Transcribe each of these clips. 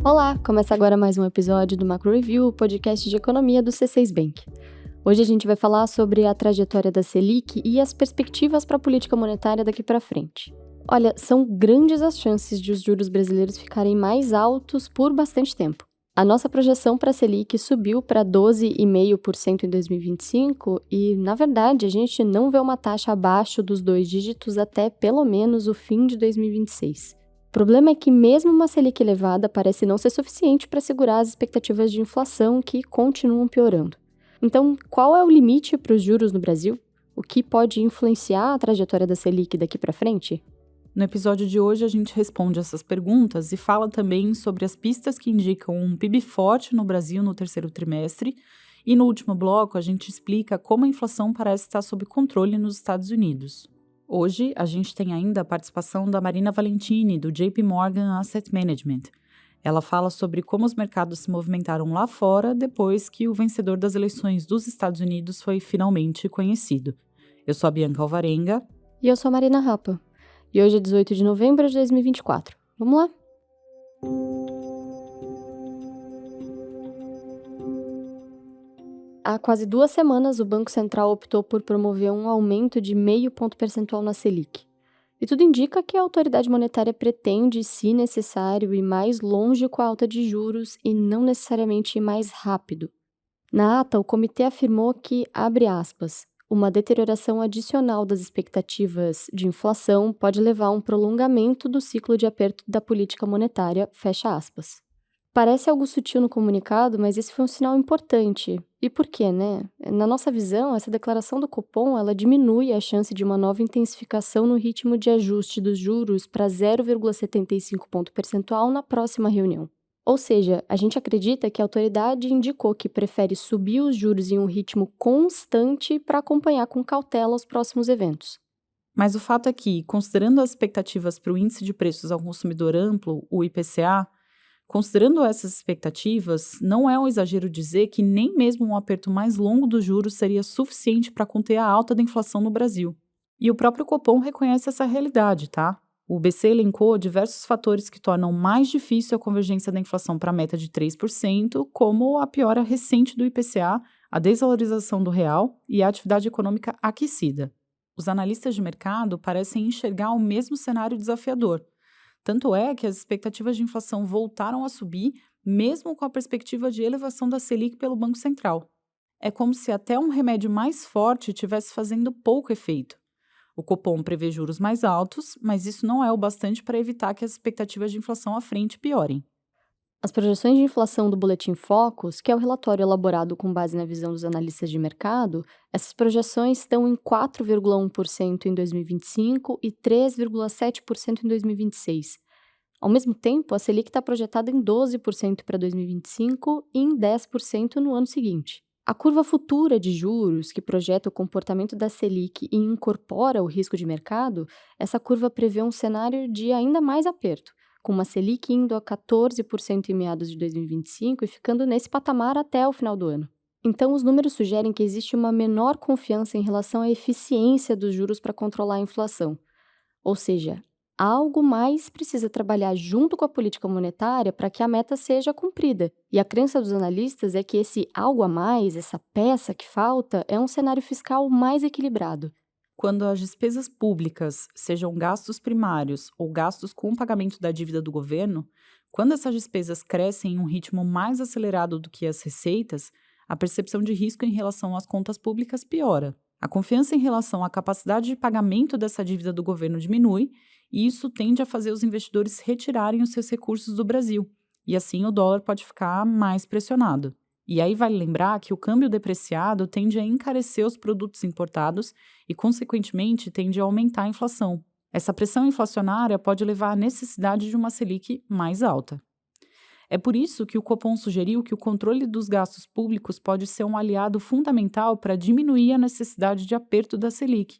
Olá, começa agora mais um episódio do Macro Review, o podcast de economia do C6 Bank. Hoje a gente vai falar sobre a trajetória da Selic e as perspectivas para a política monetária daqui para frente. Olha, são grandes as chances de os juros brasileiros ficarem mais altos por bastante tempo. A nossa projeção para a Selic subiu para 12,5% em 2025 e, na verdade, a gente não vê uma taxa abaixo dos 2 dígitos até pelo menos o fim de 2026. O problema é que mesmo uma Selic elevada parece não ser suficiente para segurar as expectativas de inflação que continuam piorando. Então, qual é o limite para os juros no Brasil? O que pode influenciar a trajetória da Selic daqui para frente? No episódio de hoje, a gente responde essas perguntas e fala também sobre as pistas que indicam um PIB forte no Brasil no terceiro trimestre. E no último bloco, a gente explica como a inflação parece estar sob controle nos Estados Unidos. Hoje, a gente tem ainda a participação da Marina Valentini, do JP Morgan Asset Management. Ela fala sobre como os mercados se movimentaram lá fora depois que o vencedor das eleições dos Estados Unidos foi finalmente conhecido. Eu sou a Bianca Alvarenga. E eu sou a Marina Rapa. E hoje é 18 de novembro de 2024. Vamos lá? Há quase 2 semanas, o Banco Central optou por promover um aumento de 0,5 ponto percentual na Selic. E tudo indica que a autoridade monetária pretende, se necessário, ir mais longe com a alta de juros e não necessariamente ir mais rápido. Na ata, o comitê afirmou que, abre aspas, uma deterioração adicional das expectativas de inflação pode levar a um prolongamento do ciclo de aperto da política monetária, fecha aspas. Parece algo sutil no comunicado, mas esse foi um sinal importante. E por quê, né? Na nossa visão, essa declaração do Copom, ela diminui a chance de uma nova intensificação no ritmo de ajuste dos juros para 0,75 ponto percentual na próxima reunião. Ou seja, a gente acredita que a autoridade indicou que prefere subir os juros em um ritmo constante para acompanhar com cautela os próximos eventos. Mas o fato é que, considerando as expectativas para o Índice de Preços ao Consumidor Amplo, o IPCA, considerando essas expectativas, não é um exagero dizer que nem mesmo um aperto mais longo dos juros seria suficiente para conter a alta da inflação no Brasil. E o próprio Copom reconhece essa realidade, tá? O BC elencou diversos fatores que tornam mais difícil a convergência da inflação para a meta de 3%, como a piora recente do IPCA, a desvalorização do real e a atividade econômica aquecida. Os analistas de mercado parecem enxergar o mesmo cenário desafiador. Tanto é que as expectativas de inflação voltaram a subir, mesmo com a perspectiva de elevação da Selic pelo Banco Central. É como se até um remédio mais forte estivesse fazendo pouco efeito. O Copom prevê juros mais altos, mas isso não é o bastante para evitar que as expectativas de inflação à frente piorem. As projeções de inflação do Boletim Focus, que é o relatório elaborado com base na visão dos analistas de mercado, essas projeções estão em 4,1% em 2025 e 3,7% em 2026. Ao mesmo tempo, a Selic está projetada em 12% para 2025 e em 10% no ano seguinte. A curva futura de juros, que projeta o comportamento da Selic e incorpora o risco de mercado, essa curva prevê um cenário de ainda mais aperto, com uma Selic indo a 14% em meados de 2025 e ficando nesse patamar até o final do ano. Então, os números sugerem que existe uma menor confiança em relação à eficiência dos juros para controlar a inflação. Ou seja, algo mais precisa trabalhar junto com a política monetária para que a meta seja cumprida. E a crença dos analistas é que esse algo a mais, essa peça que falta, é um cenário fiscal mais equilibrado. Quando as despesas públicas, sejam gastos primários ou gastos com o pagamento da dívida do governo, quando essas despesas crescem em um ritmo mais acelerado do que as receitas, a percepção de risco em relação às contas públicas piora. A confiança em relação à capacidade de pagamento dessa dívida do governo diminui, e isso tende a fazer os investidores retirarem os seus recursos do Brasil, e assim o dólar pode ficar mais pressionado. E aí vale lembrar que o câmbio depreciado tende a encarecer os produtos importados e, consequentemente, tende a aumentar a inflação. Essa pressão inflacionária pode levar à necessidade de uma Selic mais alta. É por isso que o Copom sugeriu que o controle dos gastos públicos pode ser um aliado fundamental para diminuir a necessidade de aperto da Selic.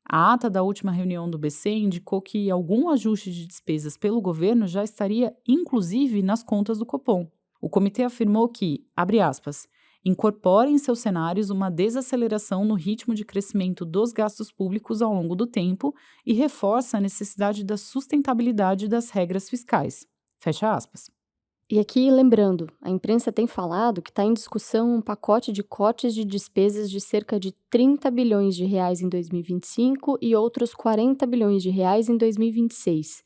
A ata da última reunião do BC indicou que algum ajuste de despesas pelo governo já estaria, inclusive, nas contas do Copom. O comitê afirmou que, abre aspas, incorpora em seus cenários uma desaceleração no ritmo de crescimento dos gastos públicos ao longo do tempo e reforça a necessidade da sustentabilidade das regras fiscais. Fecha aspas. E aqui, lembrando, a imprensa tem falado que está em discussão um pacote de cortes de despesas de cerca de 30 bilhões de reais em 2025 e outros 40 bilhões de reais em 2026.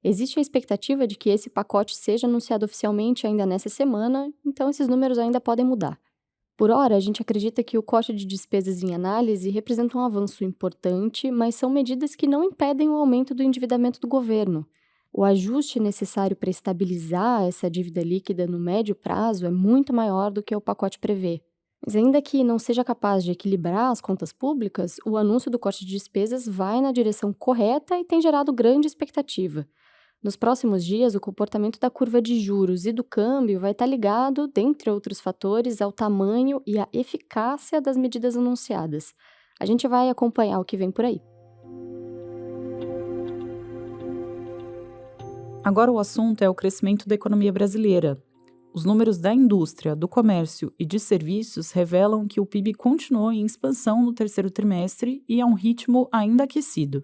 Existe a expectativa de que esse pacote seja anunciado oficialmente ainda nessa semana, então esses números ainda podem mudar. Por hora, a gente acredita que o corte de despesas em análise representa um avanço importante, mas são medidas que não impedem o aumento do endividamento do governo. O ajuste necessário para estabilizar essa dívida líquida no médio prazo é muito maior do que o pacote prevê. Mas ainda que não seja capaz de equilibrar as contas públicas, o anúncio do corte de despesas vai na direção correta e tem gerado grande expectativa. Nos próximos dias, o comportamento da curva de juros e do câmbio vai estar ligado, dentre outros fatores, ao tamanho e à eficácia das medidas anunciadas. A gente vai acompanhar o que vem por aí. Agora o assunto é o crescimento da economia brasileira. Os números da indústria, do comércio e de serviços revelam que o PIB continuou em expansão no terceiro trimestre e a um ritmo ainda aquecido.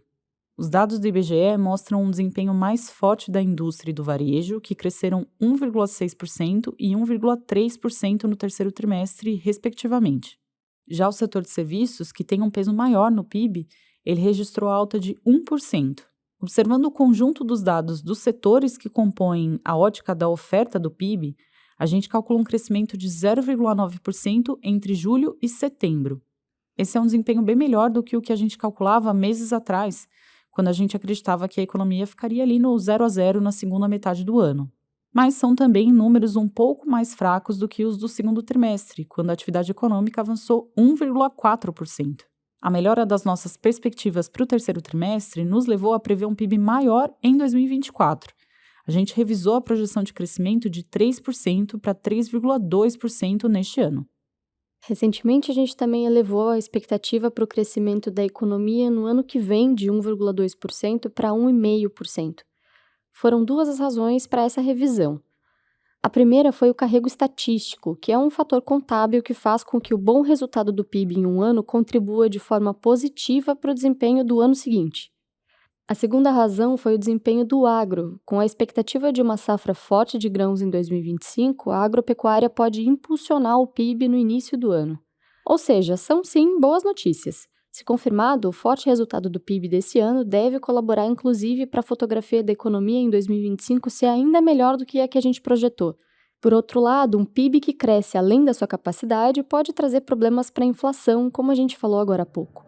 Os dados do IBGE mostram um desempenho mais forte da indústria e do varejo, que cresceram 1,6% e 1,3% no terceiro trimestre, respectivamente. Já o setor de serviços, que tem um peso maior no PIB, ele registrou alta de 1%. Observando o conjunto dos dados dos setores que compõem a ótica da oferta do PIB, a gente calcula um crescimento de 0,9% entre julho e setembro. Esse é um desempenho bem melhor do que o que a gente calculava meses atrás, quando a gente acreditava que a economia ficaria ali no 0 a 0 na segunda metade do ano. Mas são também números um pouco mais fracos do que os do segundo trimestre, quando a atividade econômica avançou 1,4%. A melhora das nossas perspectivas para o terceiro trimestre nos levou a prever um PIB maior em 2024. A gente revisou a projeção de crescimento de 3% para 3,2% neste ano. Recentemente, a gente também elevou a expectativa para o crescimento da economia no ano que vem de 1,2% para 1,5%. Foram duas as razões para essa revisão. A primeira foi o carrego estatístico, que é um fator contábil que faz com que o bom resultado do PIB em um ano contribua de forma positiva para o desempenho do ano seguinte. A segunda razão foi o desempenho do agro. Com a expectativa de uma safra forte de grãos em 2025, a agropecuária pode impulsionar o PIB no início do ano. Ou seja, são sim boas notícias. Se confirmado, o forte resultado do PIB desse ano deve colaborar inclusive para a fotografia da economia em 2025 ser ainda melhor do que a que a gente projetou. Por outro lado, um PIB que cresce além da sua capacidade pode trazer problemas para a inflação, como a gente falou agora há pouco.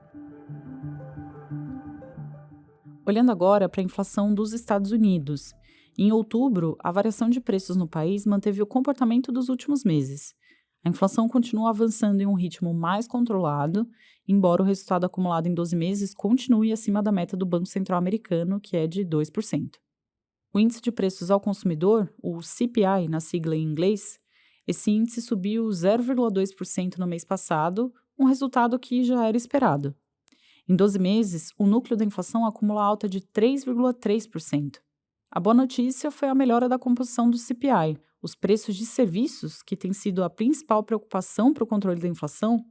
Olhando agora para a inflação dos Estados Unidos. Em outubro, a variação de preços no país manteve o comportamento dos últimos meses. A inflação continua avançando em um ritmo mais controlado, embora o resultado acumulado em 12 meses continue acima da meta do Banco Central americano, que é de 2%. O índice de preços ao consumidor, o CPI na sigla em inglês, esse índice subiu 0,2% no mês passado, um resultado que já era esperado. Em 12 meses, o núcleo da inflação acumula alta de 3,3%. A boa notícia foi a melhora da composição do CPI. Os preços de serviços, que têm sido a principal preocupação para o controle da inflação,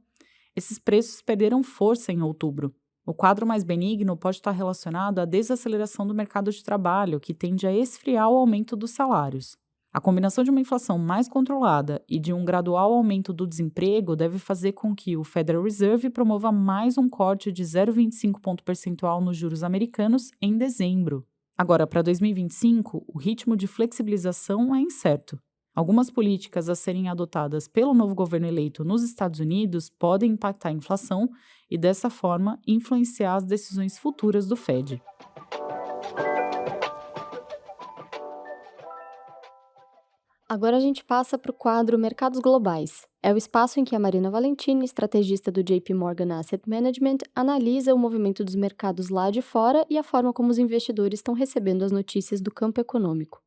esses preços perderam força em outubro. O quadro mais benigno pode estar relacionado à desaceleração do mercado de trabalho, que tende a esfriar o aumento dos salários. A combinação de uma inflação mais controlada e de um gradual aumento do desemprego deve fazer com que o Federal Reserve promova mais um corte de 0,25 ponto percentual nos juros americanos em dezembro. Agora, para 2025, o ritmo de flexibilização é incerto. Algumas políticas a serem adotadas pelo novo governo eleito nos Estados Unidos podem impactar a inflação e, dessa forma, influenciar as decisões futuras do Fed. Agora a gente passa para o quadro Mercados Globais. É o espaço em que a Marina Valentini, estrategista do JP Morgan Asset Management, analisa o movimento dos mercados lá de fora e a forma como os investidores estão recebendo as notícias do campo econômico.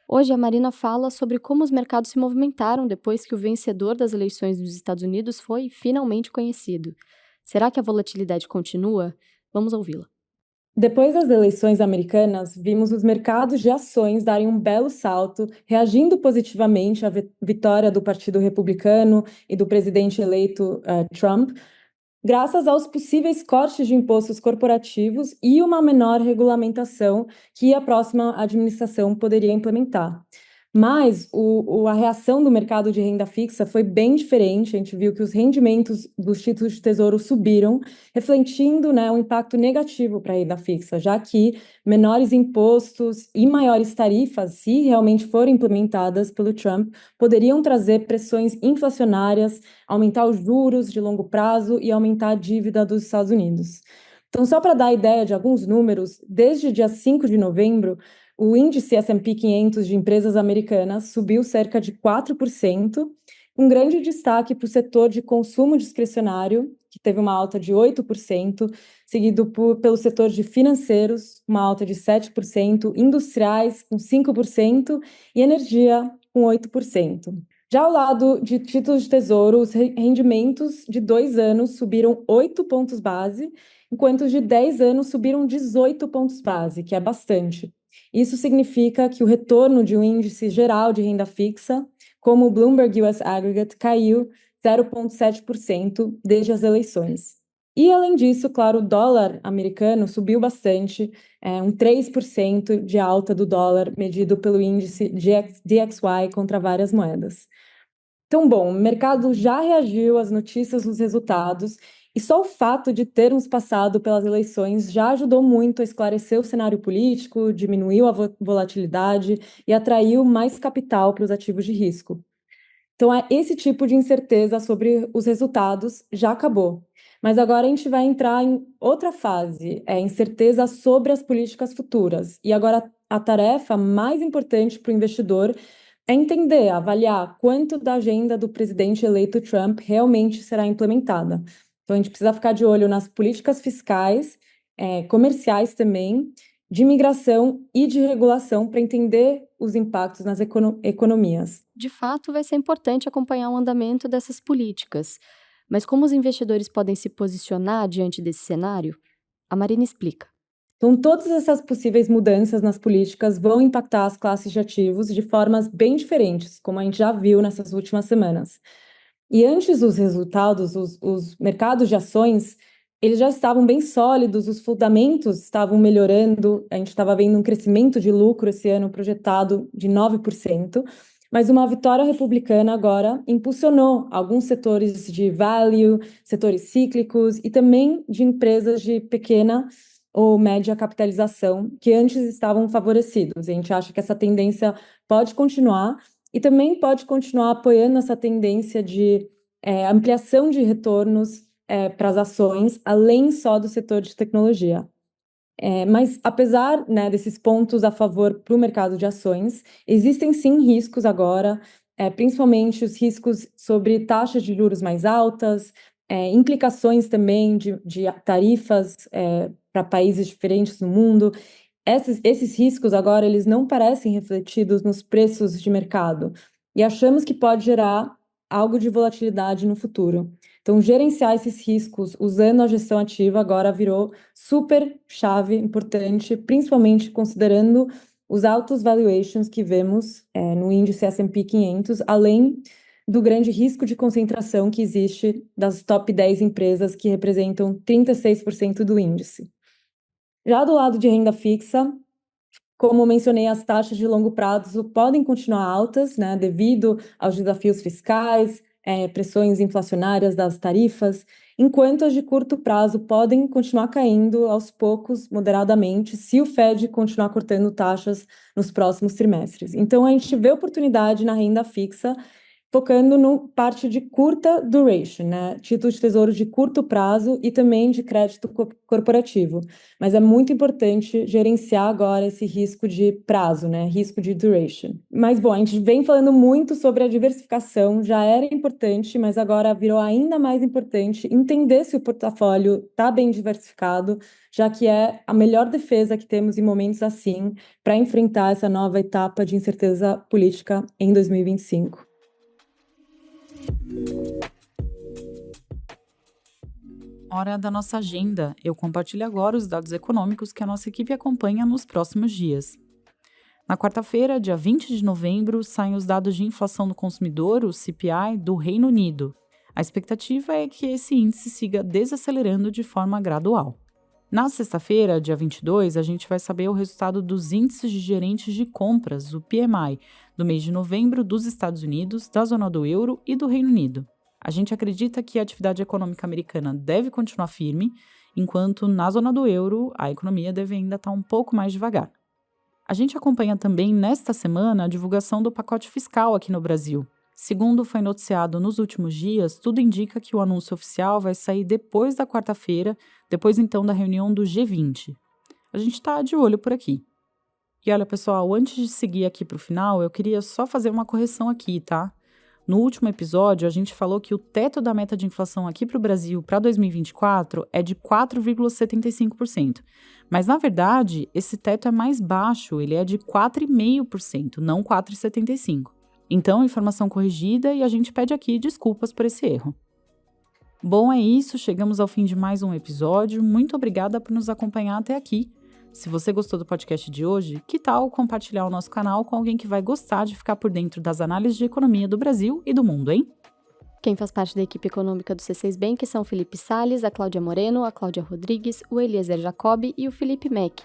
Hoje a Marina fala sobre como os mercados se movimentaram depois que o vencedor das eleições dos Estados Unidos foi finalmente conhecido. Será que a volatilidade continua? Vamos ouvi-la. Depois das eleições americanas, vimos os mercados de ações darem um belo salto, reagindo positivamente à vitória do Partido Republicano e do presidente eleito Trump, graças aos possíveis cortes de impostos corporativos e uma menor regulamentação que a próxima administração poderia implementar. Mas a reação do mercado de renda fixa foi bem diferente. A gente viu que os rendimentos dos títulos de tesouro subiram, refletindo, né, um impacto negativo para a renda fixa, já que menores impostos e maiores tarifas, se realmente forem implementadas pelo Trump, poderiam trazer pressões inflacionárias, aumentar os juros de longo prazo e aumentar a dívida dos Estados Unidos. Então, só para dar ideia de alguns números, desde o dia 5 de novembro, o índice S&P 500 de empresas americanas subiu cerca de 4%, um grande destaque para o setor de consumo discricionário, que teve uma alta de 8%, seguido pelo setor de financeiros, uma alta de 7%, industriais com 5% e energia com 8%. Já ao lado de títulos de tesouro, os rendimentos de 2 anos subiram 8 pontos base, enquanto os de 10 anos subiram 18 pontos base, que é bastante. Isso significa que o retorno de um índice geral de renda fixa, como o Bloomberg US Aggregate, caiu 0,7% desde as eleições. E, além disso, claro, o dólar americano subiu bastante, 3% de alta do dólar, medido pelo índice DXY contra várias moedas. Então, bom, o mercado já reagiu às notícias dos resultados e só o fato de termos passado pelas eleições já ajudou muito a esclarecer o cenário político, diminuiu a volatilidade e atraiu mais capital para os ativos de risco. Então, esse tipo de incerteza sobre os resultados já acabou. Mas agora a gente vai entrar em outra fase, incerteza sobre as políticas futuras. E agora a tarefa mais importante para o investidor é entender, avaliar quanto da agenda do presidente eleito Trump realmente será implementada. Então, a gente precisa ficar de olho nas políticas fiscais, comerciais também, de imigração e de regulação para entender os impactos nas economias. De fato, vai ser importante acompanhar o andamento dessas políticas. Mas como os investidores podem se posicionar diante desse cenário? A Marina explica. Então, todas essas possíveis mudanças nas políticas vão impactar as classes de ativos de formas bem diferentes, como a gente já viu nessas últimas semanas. E antes dos resultados, os mercados de ações, eles já estavam bem sólidos, os fundamentos estavam melhorando, a gente estava vendo um crescimento de lucro esse ano projetado de 9%, mas uma vitória republicana agora impulsionou alguns setores de value, setores cíclicos e também de empresas de pequena ou média capitalização, que antes estavam favorecidos. A gente acha que essa tendência pode continuar e também pode continuar apoiando essa tendência de ampliação de retornos para as ações, além só do setor de tecnologia. Mas, apesar, né, desses pontos a favor para o mercado de ações, existem sim riscos agora, principalmente os riscos sobre taxas de juros mais altas, implicações também de tarifas para países diferentes no mundo. Esses riscos agora eles não parecem refletidos nos preços de mercado e achamos que pode gerar algo de volatilidade no futuro. Então, gerenciar esses riscos usando a gestão ativa agora virou super chave importante, principalmente considerando os altos valuations que vemos no índice S&P 500, além do grande risco de concentração que existe das top 10 empresas que representam 36% do índice. Já do lado de renda fixa, como mencionei, as taxas de longo prazo podem continuar altas, né, devido aos desafios fiscais, pressões inflacionárias das tarifas, enquanto as de curto prazo podem continuar caindo aos poucos, moderadamente, se o Fed continuar cortando taxas nos próximos trimestres. Então, a gente vê oportunidade na renda fixa, focando no parte de curta duration, né? Títulos de tesouro de curto prazo e também de crédito corporativo. Mas é muito importante gerenciar agora esse risco de prazo, né? Risco de duration. Mas, bom, a gente vem falando muito sobre a diversificação, já era importante, mas agora virou ainda mais importante entender se o portfólio está bem diversificado, já que é a melhor defesa que temos em momentos assim para enfrentar essa nova etapa de incerteza política em 2025. Hora da nossa agenda. Eu compartilho agora os dados econômicos que a nossa equipe acompanha nos próximos dias. Na quarta-feira, dia 20 de novembro, saem os dados de inflação do consumidor, o CPI, do Reino Unido. A expectativa é que esse índice siga desacelerando de forma gradual. Na sexta-feira, dia 22, a gente vai saber o resultado dos índices de gerentes de compras, o PMI, do mês de novembro dos Estados Unidos, da zona do euro e do Reino Unido. A gente acredita que a atividade econômica americana deve continuar firme, enquanto na zona do euro a economia deve ainda estar um pouco mais devagar. A gente acompanha também nesta semana a divulgação do pacote fiscal aqui no Brasil. Segundo foi noticiado nos últimos dias, tudo indica que o anúncio oficial vai sair depois da quarta-feira, depois então da reunião do G20. A gente está de olho por aqui. E olha, pessoal, antes de seguir aqui para o final, eu queria só fazer uma correção aqui, tá? No último episódio, a gente falou que o teto da meta de inflação aqui para o Brasil para 2024 é de 4,75%. Mas, na verdade, esse teto é mais baixo, ele é de 4,5%, não 4,75%. Então, informação corrigida e a gente pede aqui desculpas por esse erro. Bom, é isso, chegamos ao fim de mais um episódio. Muito obrigada por nos acompanhar até aqui. Se você gostou do podcast de hoje, que tal compartilhar o nosso canal com alguém que vai gostar de ficar por dentro das análises de economia do Brasil e do mundo, hein? Quem faz parte da equipe econômica do C6 Bank são o Felipe Salles, a Cláudia Moreno, a Cláudia Rodrigues, o Eliezer Jacobi e o Felipe Mack.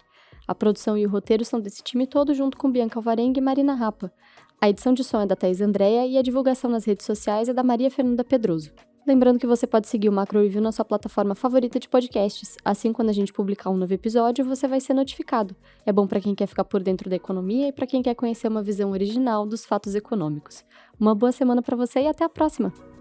A produção e o roteiro são desse time todo junto com Bianca Alvarenga e Marina Rapa. A edição de som é da Thaís Andréa e a divulgação nas redes sociais é da Maria Fernanda Pedroso. Lembrando que você pode seguir o Macro Review na sua plataforma favorita de podcasts. Assim, quando a gente publicar um novo episódio, você vai ser notificado. É bom para quem quer ficar por dentro da economia e para quem quer conhecer uma visão original dos fatos econômicos. Uma boa semana para você e até a próxima!